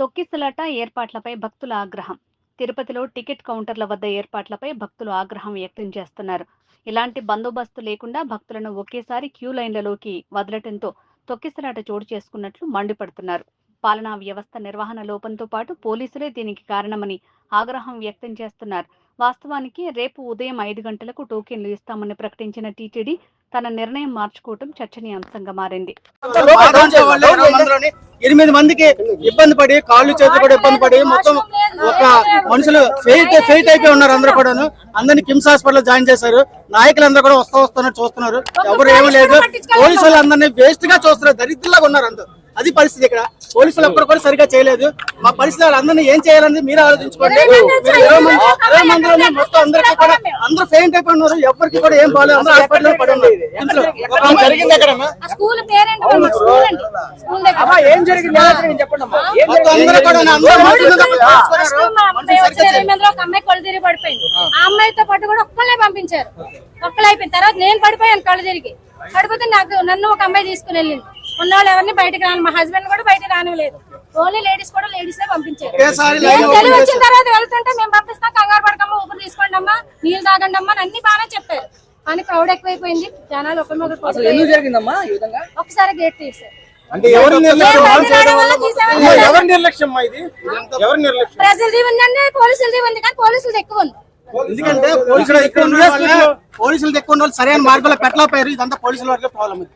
తొక్కిసలాట ఏర్పాట్లపై భక్తుల ఆగ్రహం. తిరుపతిలో టికెట్ కౌంటర్ల వద్ద ఏర్పాట్లపై భక్తులు ఆగ్రహం వ్యక్తం చేస్తున్నారు. ఇలాంటి బందోబస్తు లేకుండా భక్తులను ఒకేసారి క్యూ లైన్లలోకి వదలటంతో తొక్కిసలాట చోటు చేసుకున్నట్లు మండిపడుతున్నారు. పాలనా వ్యవస్థ నిర్వహణ లోపంతో పాటు పోలీసులే దీనికి కారణమని ఆగ్రహం వ్యక్తం చేస్తున్నారు. వాస్తవానికి రేపు ఉదయం 5 గంటలకు టోకెన్లు ఇస్తామని ప్రకటించిన టీటీడీ తన నిర్ణయం మార్చుకోవడం చర్చనీయాంశంగా మారింది. 8 మందికి ఇబ్బంది పడి కాళ్ళు చేతులు కూడా ఇబ్బంది పడి మొత్తం ఒక మనుషులు ఫెయిట్ అయిపోయి ఉన్నారు. అందరూ కూడా అందరినీ కిమ్స్ హాస్పిటల్ జాయిన్ చేశారు. నాయకులందరూ కూడా వస్తున్నారు చూస్తున్నారు. ఎవరు ఏమీ లేదు. పోలీసులు అందరినీ వేస్ట్ గా చూస్తున్నారు. దరిద్రులాగా ఉన్నారు అందరూ. అది పరిస్థితి. ఇక్కడ పోలీసులు ఒక్కరు కూడా సరిగా చేయలేదు. మా పరిస్థితి వాళ్ళందరినీ ఏం చేయాలని మీరు ఆలోచించుకోండి. 20 మందిలోనే మొత్తం అందరికీ కూడా అందరూ ఫెయింట్ అయిపోయి ఉన్నారు. ఎవరికి కూడా ఏం బాగాలేదు. అందరూ హాస్పిటల్లో పడి ఉన్నారు. ఏం జరిగింది చెప్పండి. ఒక అమ్మాయి కళ్ళు తిరిగి పడిపోయింది. ఆ అమ్మాయితో పాటు కూడా ఒక్కళ్ళే పంపించారు. ఒక్కళ్ళు అయిపోయిన తర్వాత నేను పడిపోయాను. కళ్ళు తిరిగి పడిపోతే నన్ను ఒక అమ్మాయి తీసుకుని వెళ్ళింది. ఉన్నవాళ్ళు ఎవరిని బయటకు రాను, మా హస్బెండ్ కూడా బయటకు రానివ్వలేదు. ఓన్లీ లేడీస్ కూడా లేడీస్ పంపించారు. తెలివి వచ్చిన తర్వాత వెళ్తుంటే మేము పంపిస్తాం, కంగారు పడకమ్మా, ఊపిరి తీసుకోండి అమ్మా, నీళ్ళు తాగండి అమ్మా అన్ని బాగానే చెప్పారు. కానీ క్రౌడ్ ఎక్కువైపోయింది. జనాలు ఒకసారి గేట్ తీసారు. ప్రజలది ఉందండి, పోలీసులది ఉంది. కానీ పోలీసులది ఎక్కువ ఉంది. ఎందుకంటే పోలీసులు ఎక్కువ సరైన మార్గంలో పెట్టలేకపోయారు. ఇదంతా పోలీసుల వరకే ప్రాబ్లం.